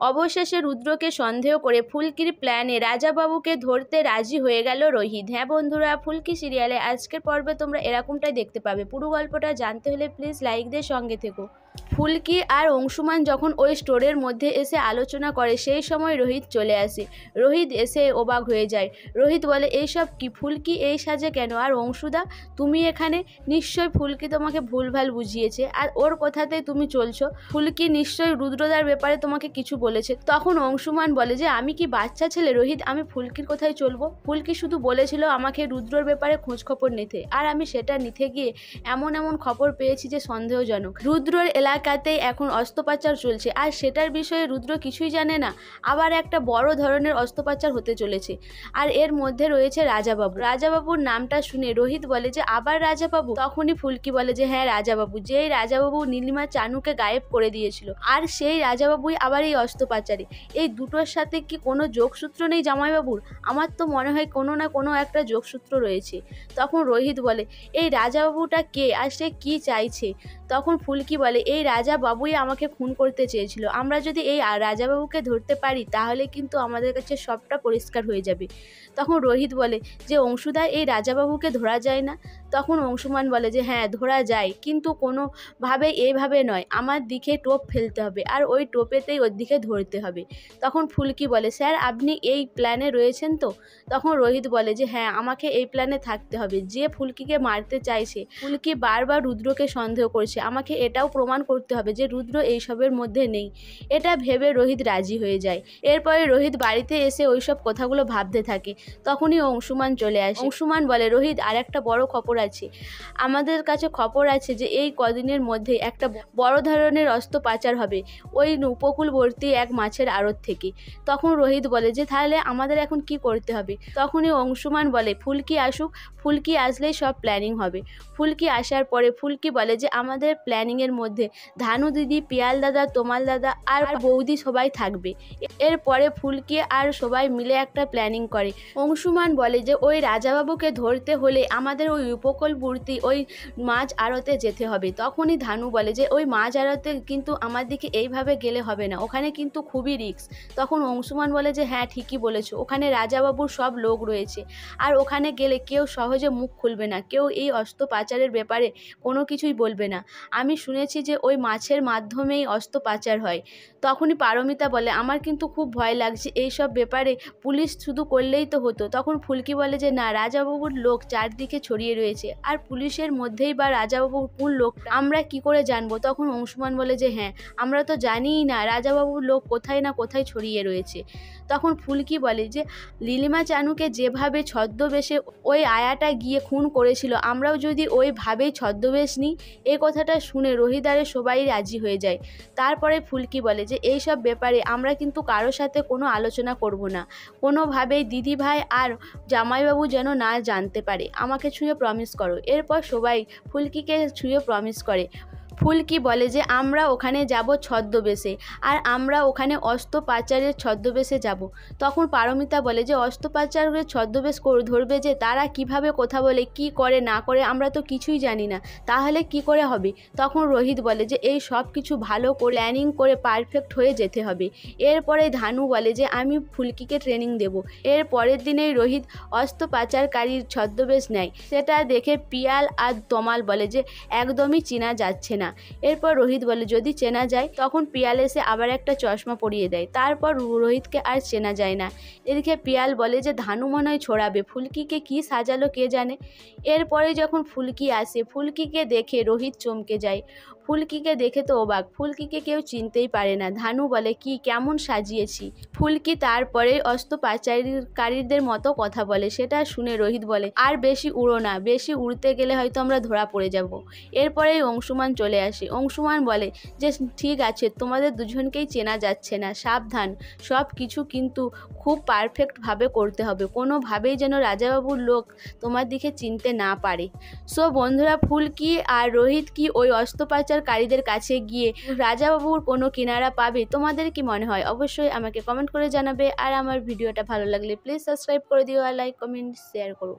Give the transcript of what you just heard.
অবশেষে রুদ্রকে সন্দেহ করে ফুলকির প্ল্যানে রাজাবাবুকে ধরতে রাজি হয়ে গেল রোহিত। হ্যাঁ বন্ধুরা, ফুলকি সিরিয়ালে আজকের পর্বে তোমরা এরকমটাই দেখতে পাবে। পুরো গল্পটা জানতে হলে প্লিজ লাইক দিয়ে সঙ্গে থেকো। ফুলকি আর অংশুমান যখন ওই স্টোরের মধ্যে এসে আলোচনা করে সেই সময় রোহিত চলে আসে। রোহিত এসে অবাক হয়ে যায়। রোহিত বলে, এইসব কি? ফুলকি এই সাজে কেন? আর অংশুদা তুমি এখানে? নিশ্চয়ই ফুলকি তোমাকে ভুলভাল বুঝিয়েছে আর ওর কথাতেই তুমি চলছো। ফুলকি নিশ্চয়ই রুদ্রদার ব্যাপারে তোমাকে কিছু বলেছে। তখন অংশুমান বলে যে আমি কি বাচ্চা ছেলে রোহিত, আমি ফুলকির কোথায় চলবো? ফুলকি শুধু বলেছিল আমাকে রুদ্রর ব্যাপারে খোঁজ খবর নিতে, আর আমি সেটা নিতে গিয়ে এমন খবর পেয়েছি যে সন্দেহজনক। রুদ্রর এলাকাতেই এখন অস্ত্রোপচার চলছে আর সেটার বিষয়ে রুদ্র কিছুই জানে না। আবার একটা বড় ধরনের অস্ত্রোপচার হতে চলেছে আর এর মধ্যে রয়েছে রাজাবাবু। রাজাবাবুর নামটা শুনে রোহিত বলে যে আবার রাজাবাবু? তখনই ফুলকি বলে যে হ্যাঁ রাজাবাবু, যেই রাজাবাবু নীলিমা চানুকে গায়েব করে দিয়েছিল আর সেই রাজাবাবুই আবার এই অস্ত্রোপচারে। এই দুটোর সাথে কি কোনো যোগসূত্র নেই জামাইবাবুর? আমার তো মনে হয় কোনো না কোনো একটা যোগসূত্র রয়েছে। তখন রোহিত বলে এই রাজাবাবুটা কে আর সে কি চাইছে? তখন ফুলকি বলে এই রাজাবাবুই আমাকে খুন করতে চেয়েছিল। আমরা যদি এই রাজাবাবুকে ধরতে পারি তাহলে কিন্তু আমাদের কাছে সবটা পরিষ্কার হয়ে যাবে। তখন রোহিত বলে যে অংশুদা, এই রাজাবাবুকে ধরা যায় না? তখন অংশুমান বলে যে হ্যাঁ ধরা যায়, কিন্তু কোনোভাবে এইভাবে নয়, আমার দিকে টোপ ফেলতে হবে আর ওই টোপেতেই ওর দিকে ধরতে হবে। তখন ফুলকি বলে স্যার আপনি এই প্ল্যানে রয়েছেন তো? তখন রোহিত বলে যে হ্যাঁ আমাকে এই প্ল্যানে থাকতে হবে। যে ফুলকিকে মারতে চাইছে, ফুলকি বারবার রুদ্রকে সন্দেহ করছে, আমাকে এটাও প্রমাণ করতে হবে যে রুদ্র এইসবের মধ্যে নেই। এটা ভেবে রোহিত রাজি হয়ে যায়। এরপরে রোহিত বাড়িতে এসে ওইসব কথাগুলো ভাবতে থাকে। তখনই অংশুমান চলে আসে। অংশুমান বলে রোহিত আর একটা বড় খবর আছে, আমাদের কাছে খবর আছে যে এই কদিনের মধ্যে একটা বড় ধরনের অস্ত্র পাচার হবে ওই উপকূলবর্তী এক মাছের আড়ত থেকে। তখন রোহিত বলে যে তাহলে আমাদের এখন কি করতে হবে? তখনই অংশুমান বলে ফুলকি আসুক, ফুলকি আসলেই সব প্ল্যানিং হবে। ফুলকি আসার পরে ফুলকি বলে যে আমাদের প্ল্যানিংয়ের মধ্যে ধানু দিদি, পিয়াল দাদা, তোমাল দাদা আর বৌদি সবাই থাকবে। এরপরে ফুলকি আর সবাই মিলে একটা প্ল্যানিং করে। অংশুমান বলে যে ওই রাজাবাবুকে ধরতে হলে আমাদের ওই উপকূলবর্তী ওই মাছ আড়তে যেতে হবে। তখনই ধানু বলে যে ওই মাছ আড়তে কিন্তু আমার দিকে এইভাবে গেলে হবে না, ওখানে কিন্তু খুবই রিস্ক। তখন অংশুমান বলে যে হ্যাঁ ঠিকই বলেছো, ওখানে রাজাবাবুর সব লোক রয়েছে আর ওখানে গেলে কেউ সহজে মুখ খুলবে না, কেউ এই অস্ত্র পাচারের ব্যাপারে কোনো কিছুই বলবে না। আমি শুনেছি যে ওই মাছের মাধ্যমেই অস্ত্র পাচার হয়। তখনই পারমিতা বলে আমার কিন্তু খুব ভয় লাগছে, এইসব ব্যাপারে পুলিশ শুধু করলেই তো হতো। তখন ফুলকি বলে যে না, রাজাবাবুর লোক চারদিকে ছড়িয়ে রয়েছে আর পুলিশের মধ্যেই বা রাজাবাবুর কোন লোক আমরা কি করে জানবো? তখন অংশুমান বলে যে হ্যাঁ আমরা তো জানিই না রাজাবাবুর লোক কোথায় না কোথায় ছড়িয়ে রয়েছে। তখন ফুলকি বলে যে নীলিমা চানুকে যেভাবে ছদ্মবেশে ওই আয়াটা গিয়ে খুন করেছিল, আমরাও যদি ওইভাবেই ছদ্মবেশ নিই। এই কথাটা শুনে রোহিদারে সবাই রাজি হয়ে যায়। তারপরে ফুলকি বলে যে এইসব ব্যাপারে আমরা কিন্তু কারোর সাথে কোনো আলোচনা করব না, কোনোভাবেই দিদিভাই আর জামাইবাবু যেন না জানতে পারে, আমাকে ছুঁয়ে প্রমিস করো। এরপর সবাই ফুলকিকে ছুঁয়ে প্রমিস করে। ফুলকি বলে যে আমরা ওখানে যাব ছদ্মবেশে আর আমরা ওখানে অস্ত্র পাচারের ছদ্মবেশে যাব। তখন পারমিতা বলে যে অস্ত্র পাচারের ছদ্মবেশ ধরবে যে, তারা কিভাবে কথা বলে, কি করে না করে আমরা তো কিছুই জানি না, তাহলে কি করে হবে? তখন রোহিত বলে যে এই সব কিছু ভালো করে প্ল্যানিং করে পারফেক্ট হয়ে যেতে হবে। এরপরে ধানু বলে যে আমি ফুলকিকে ট্রেনিং দেব। এর পরের দিনেই রোহিত অস্ত্র পাচারকারীর ছদ্মবেশ নেয়। সেটা দেখে পিয়াল আর তমাল বলে যে একদমই চেনা যাচ্ছে না। এরপর রোহিত বলে যদি চেনা যায়। তখন পিয়াল এসে আবার একটা চশমা পরিয়ে দেয়। তারপর রোহিতকে আর চেনা যায় না। এদিকে পিয়াল বলে যে ধানু মনে হয় ছড়াবে, ফুলকিকে কি সাজালো কে জানে। এরপরে যখন ফুলকি আসে, ফুলকিকে দেখে রোহিত চমকে যায়। ফুলকিকে দেখে তো অবাক, ফুলকিকে কেউ চিনতেই পারে না। ধানু বলে কি কেমন সাজিয়েছি? ফুলকি তারপরে অস্ত্র পাচারকারীদের মতো কথা বলে। সেটা শুনে রোহিত বলে আর বেশি উড়ো না, বেশি উড়তে গেলে হয়তো আমরা ধরা পড়ে যাব। এরপরেই অংশুমান চলে আসে। অংশুমান বলে যে ঠিক আছে, তোমাদের দুজনকেই চেনা যাচ্ছে না, সাবধান, সব কিছু কিন্তু খুব পারফেক্টভাবে করতে হবে, কোনোভাবেই যেন রাজাবাবুর লোক তোমার দিকে চিনতে না পারে। সো বন্ধুরা, ফুলকি আর রোহিত কি ওই অস্ত্র পাচারকারীদের কাছে গিয়ে রাজাবাবুর কোনো কিনারা পাবে? তোমাদের কি মনে হয়? অবশ্যই আমাকে কমেন্ট করে জানাবে। আর আমার ভিডিওটা ভালো লাগলে প্লিজ সাবস্ক্রাইব করে দিও আর লাইক কমেন্ট শেয়ার করো।